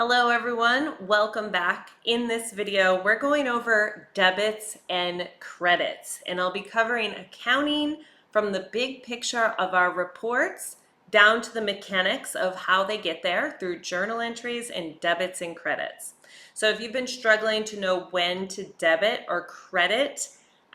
Hello everyone, welcome back. In this video, we're going over debits and credits, and I'll be covering accounting from the big picture of our reports down to the mechanics of how they get there through journal entries and debits and credits. So if you've been struggling to know when to debit or credit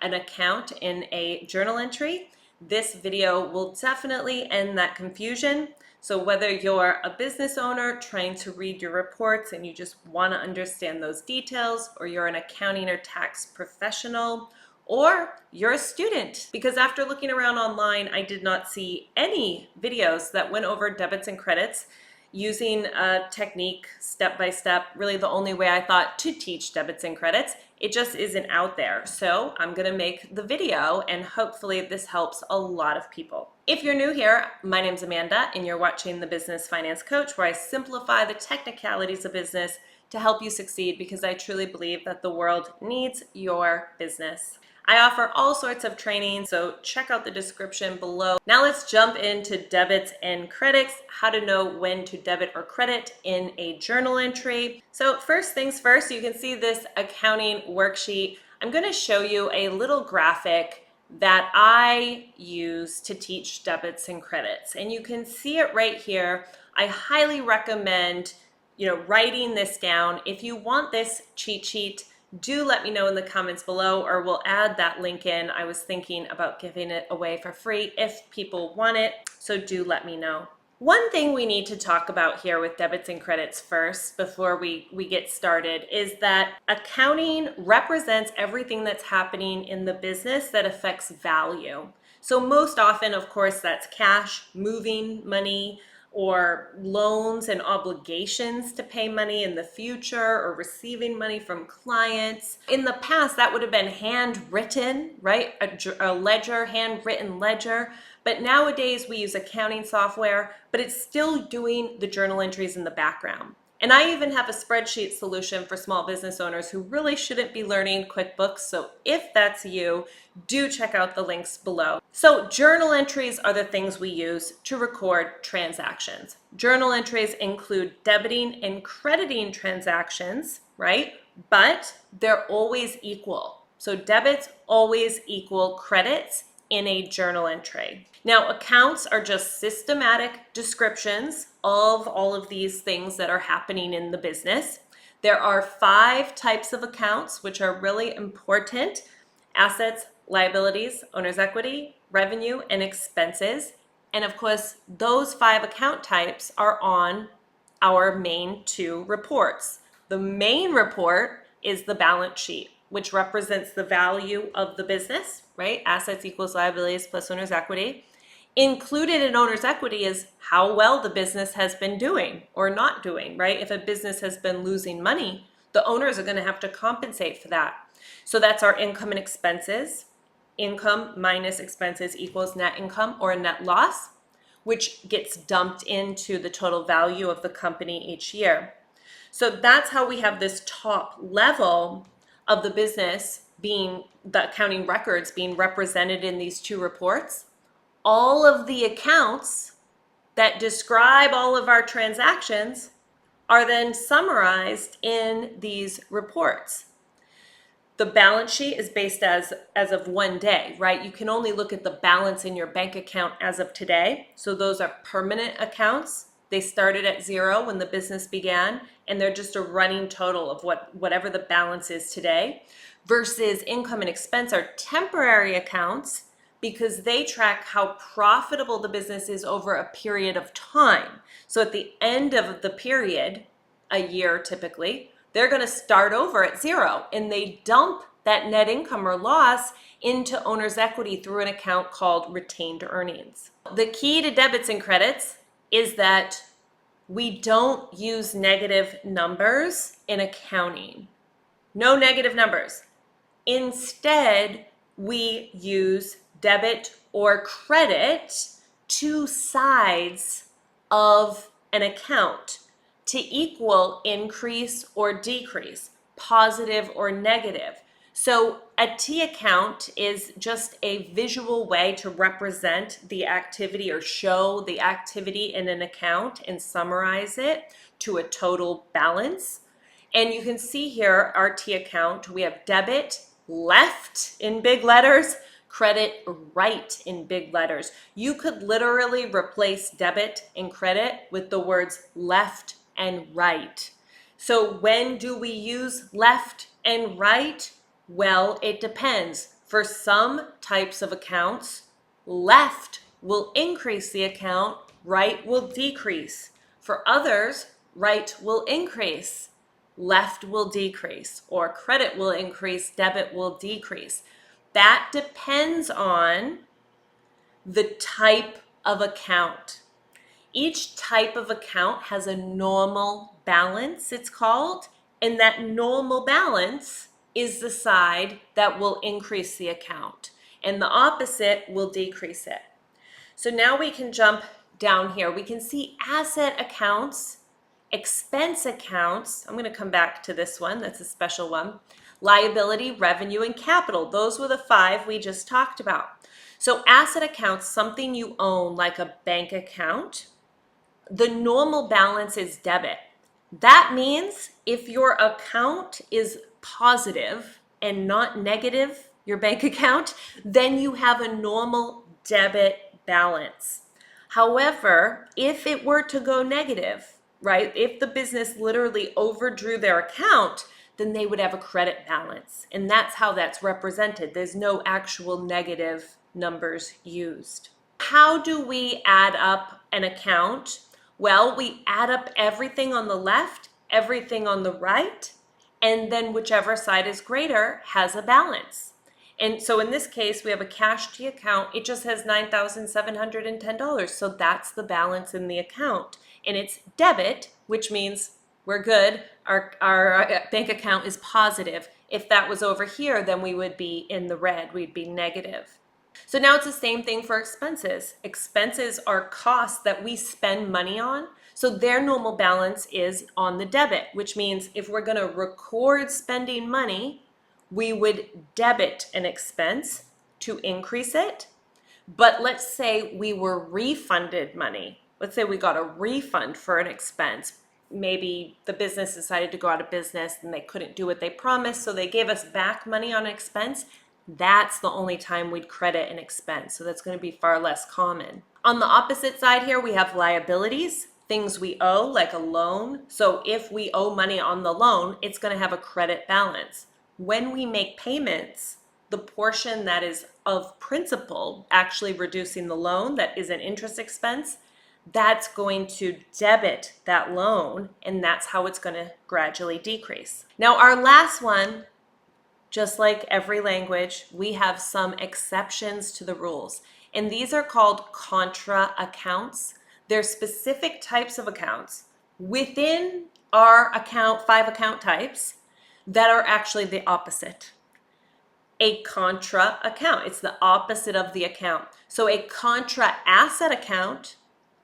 an account in a journal entry, this video will definitely end that confusion. So whether you're a business owner trying to read your reports and you just want to understand those details, or you're an accounting or tax professional, or you're a student, because after looking around online, I did not see any videos that went over debits and credits using a technique step by step, really the only way I thought to teach debits and credits. It just isn't out there. So I'm gonna make the video and hopefully this helps a lot of people. If you're new here, my name's Amanda and you're watching The Business Finance Coach, where I simplify the technicalities of business to help you succeed, because I truly believe that the world needs your business. I offer all sorts of training, so check out the description below. Now let's jump into debits and credits, how to know when to debit or credit in a journal entry. So first things first, you can see this accounting worksheet. I'm going to show you a little graphic that I use to teach debits and credits. And you can see it right here. I highly recommend, writing this down. If you want this cheat sheet, do let me know in the comments below, or we'll add that link in. I was thinking about giving it away for free if people want it, so do let me know. One thing we need to talk about here with debits and credits first, before we get started, is that accounting represents everything that's happening in the business that affects value. So most often, of course, that's cash, moving money, or loans and obligations to pay money in the future, or receiving money from clients. In the past, that would have been handwritten, right? A ledger, handwritten ledger. But nowadays we use accounting software, but it's still doing the journal entries in the background. And I even have a spreadsheet solution for small business owners who really shouldn't be learning QuickBooks. So if that's you, do check out the links below. So journal entries are the things we use to record transactions. Journal entries include debiting and crediting transactions, right? But they're always equal. So debits always equal credits in a journal entry. Now, accounts are just systematic descriptions of all of these things that are happening in the business. There are 5 types of accounts, which are really important: assets, liabilities, owner's equity, revenue, and expenses. And of course, those 5 account types are on our main 2 reports. The main report is the balance sheet, which represents the value of the business, right? Assets equals liabilities plus owner's equity. Included in owner's equity is how well the business has been doing or not doing, right? If a business has been losing money, the owners are going to have to compensate for that. So that's our income and expenses. Income minus expenses equals net income or net loss, which gets dumped into the total value of the company each year. So that's how we have this top level of the business being, the accounting records being represented in these 2 reports. All of the accounts that describe all of our transactions are then summarized in these reports. The balance sheet is based as of one day, right? You can only look at the balance in your bank account as of today. So those are permanent accounts. They started at 0 when the business began, and they're just a running total of whatever the balance is today. Versus income and expense are temporary accounts, because they track how profitable the business is over a period of time. So at the end of the period, a year typically, they're going to start over at 0, and they dump that net income or loss into owner's equity through an account called retained earnings. The key to debits and credits is that we don't use negative numbers in accounting. No negative numbers. Instead, we use debit or credit, 2 sides of an account, to equal increase or decrease, positive or negative. So a T account is just a visual way to represent the activity or show the activity in an account and summarize it to a total balance. And you can see here our T account, we have debit left in big letters, credit right in big letters. You could literally replace debit and credit with the words left and right. So when do we use left and right? Well, it depends. For some types of accounts, left will increase the account, right will decrease. For others, right will increase, left will decrease, or credit will increase, debit will decrease. That depends on the type of account. Each type of account has a normal balance, it's called, and that normal balance is the side that will increase the account, and the opposite will decrease it. So now we can jump down here. We can see asset accounts, expense accounts. I'm going to come back to this one. That's a special one. Liability, revenue, and capital. Those were the 5 we just talked about. So asset accounts, something you own like a bank account. The normal balance is debit. That means if your account is positive and not negative, your bank account, then you have a normal debit balance. However, if it were to go negative, right, if the business literally overdrew their account, then they would have a credit balance. And that's how that's represented. There's no actual negative numbers used. How do we add up an account? Well, we add up everything on the left, everything on the right, and then whichever side is greater has a balance. And so in this case, we have a cash T account. It just has $9,710. So that's the balance in the account. And it's debit, which means we're good. Our bank account is positive. If that was over here, then we would be in the red. We'd be negative. So now it's the same thing for expenses. Expenses are costs that we spend money on. So their normal balance is on the debit, which means if we're going to record spending money, we would debit an expense to increase it. But let's say we were refunded money. Let's say we got a refund for an expense. Maybe the business decided to go out of business and they couldn't do what they promised, so they gave us back money on an expense. That's the only time we'd credit an expense. So that's going to be far less common. On the opposite side here, we have liabilities, things we owe, like a loan. So if we owe money on the loan, it's going to have a credit balance. When we make payments, the portion that is of principal, actually reducing the loan, that is an interest expense, that's going to debit that loan, and that's how it's going to gradually decrease. Now, our last one, just like every language, we have some exceptions to the rules, and these are called contra accounts. They're specific types of accounts within our account, 5 account types, that are actually the opposite. A contra account, it's the opposite of the account. So a contra asset account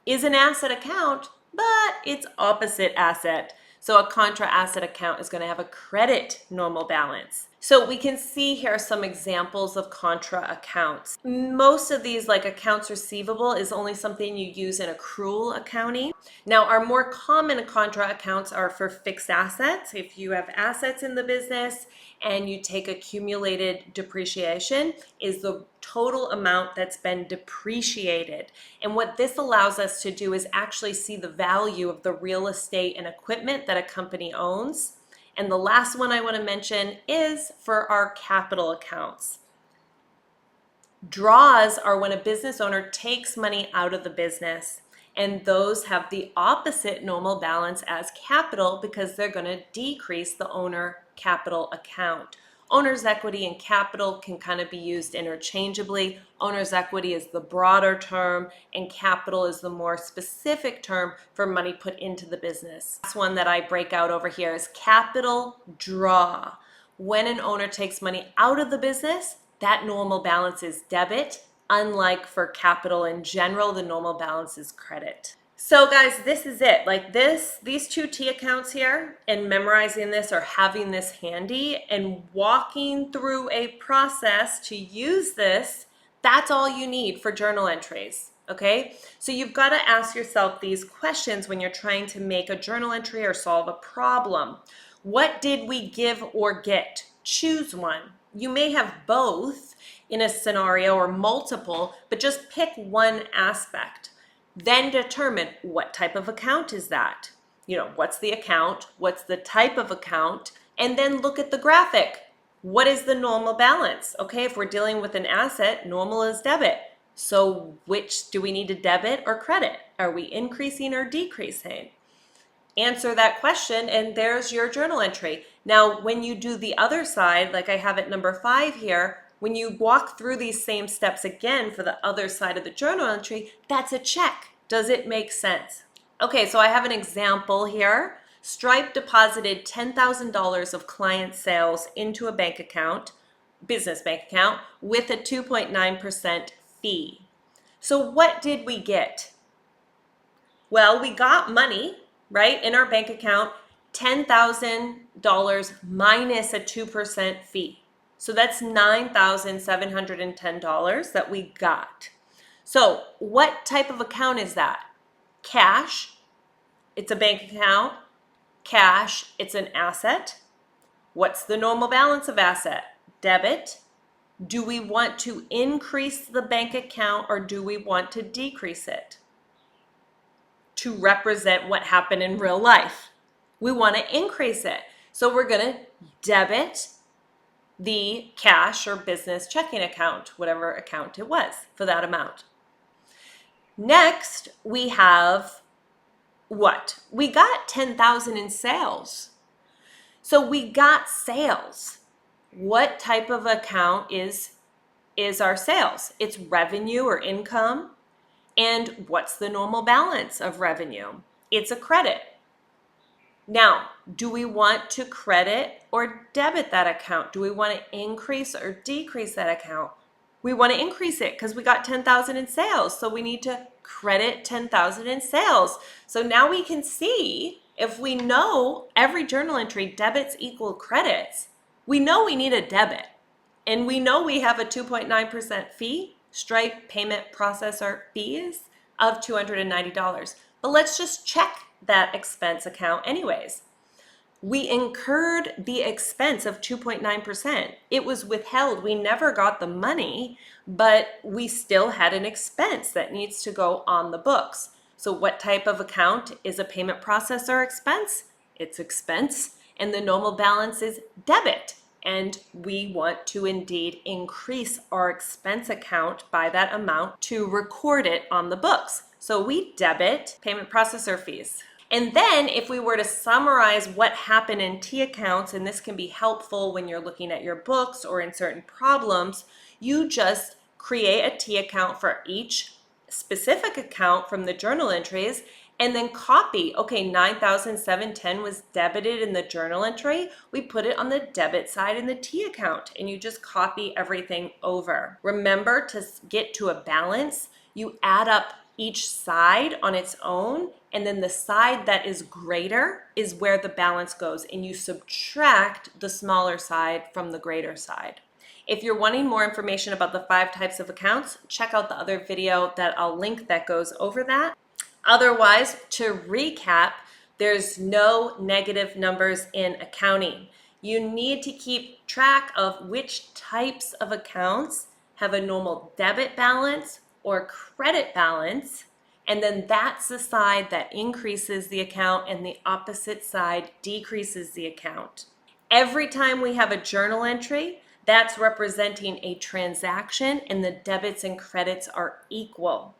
is an asset account, but it's opposite asset. So a contra asset account is going to have a credit normal balance. So we can see here some examples of contra accounts. Most of these, like accounts receivable, is only something you use in accrual accounting. Now, our more common contra accounts are for fixed assets. If you have assets in the business and you take accumulated depreciation, is the total amount that's been depreciated. And what this allows us to do is actually see the value of the real estate and equipment that a company owns. And the last one I want to mention is for our capital accounts. Draws are when a business owner takes money out of the business, and those have the opposite normal balance as capital because they're going to decrease the owner capital account. Owner's equity and capital can kind of be used interchangeably. Owner's equity is the broader term, and capital is the more specific term for money put into the business. Last one that I break out over here is capital draw. When an owner takes money out of the business, that normal balance is debit. Unlike for capital in general, the normal balance is credit. So guys, this is it. Like these two T accounts here, and memorizing this or having this handy and walking through a process to use this, that's all you need for journal entries. Okay, so you've got to ask yourself these questions when you're trying to make a journal entry or solve a problem. What did we give or get? Choose one. You may have both in a scenario or multiple, but just pick one aspect. Then determine what type of account is that. What's the account? What's the type of account? And then look at the graphic. What is the normal balance? Okay, if we're dealing with an asset, normal is debit. So which do we need to debit or credit? Are we increasing or decreasing? Answer that question and there's your journal entry. Now, when you do the other side, like I have at number 5 here, when you walk through these same steps again for the other side of the journal entry, that's a check. Does it make sense? Okay, so I have an example here. Stripe deposited $10,000 of client sales into a bank account, business bank account, with a 2.9% fee. So what did we get? Well, we got money, right, in our bank account, $10,000 minus a 2% fee. So that's $9,710 that we got. So what type of account is that? Cash, it's a bank account. Cash, it's an asset. What's the normal balance of asset? Debit. Do we want to increase the bank account or do we want to decrease it to represent what happened in real life? We want to increase it. So we're going to debit the cash or business checking account, whatever account it was for that amount. Next, we have what? We got 10,000 in sales. So we got sales. What type of account is our sales? It's revenue or income. And what's the normal balance of revenue? It's a credit. Now, do we want to credit or debit that account? Do we want to increase or decrease that account? We want to increase it because we got 10,000 in sales. So we need to credit 10,000 in sales. So now we can see, if we know every journal entry debits equal credits, we know we need a debit. And we know we have a 2.9% fee, Stripe payment processor fees of $290. But let's just check that expense account anyways. We incurred the expense of 2.9%. It was withheld. We never got the money, but we still had an expense that needs to go on the books. So what type of account is a payment processor expense? It's expense, and the normal balance is debit. And we want to indeed increase our expense account by that amount to record it on the books. So we debit payment processor fees. And then if we were to summarize what happened in T accounts, and this can be helpful when you're looking at your books or in certain problems, you just create a T account for each specific account from the journal entries and then copy. Okay, 9,710 was debited in the journal entry. We put it on the debit side in the T account, and you just copy everything over. Remember, to get to a balance, you add up each side on its own, and then the side that is greater is where the balance goes, and you subtract the smaller side from the greater side. If you're wanting more information about the 5 types of accounts, check out the other video that I'll link that goes over that. Otherwise, to recap, there's no negative numbers in accounting. You need to keep track of which types of accounts have a normal debit balance or credit balance, and then that's the side that increases the account and the opposite side decreases the account. Every time we have a journal entry, that's representing a transaction, and the debits and credits are equal.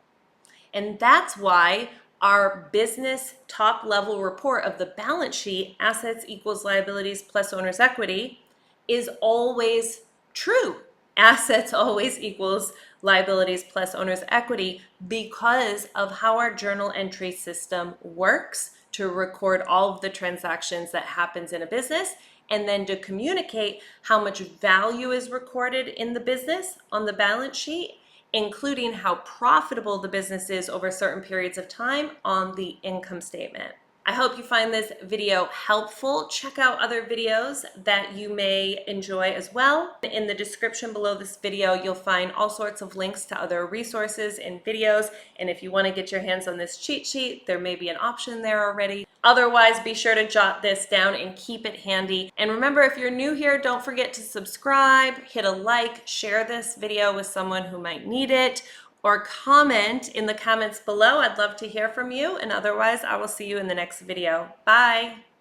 And that's why our business top level report of the balance sheet, assets equals liabilities plus owner's equity, is always true. Assets always equals liabilities plus owner's equity because of how our journal entry system works to record all of the transactions that happens in a business, and then to communicate how much value is recorded in the business on the balance sheet, including how profitable the business is over certain periods of time on the income statement. I hope you find this video helpful. Check out other videos that you may enjoy as well. In the description below this video, you'll find all sorts of links to other resources and videos. And if you want to get your hands on this cheat sheet, there may be an option there already. Otherwise, be sure to jot this down and keep it handy. And remember, if you're new here, don't forget to subscribe, hit a like, share this video with someone who might need it, or comment in the comments below. I'd love to hear from you. And otherwise, I will see you in the next video. Bye.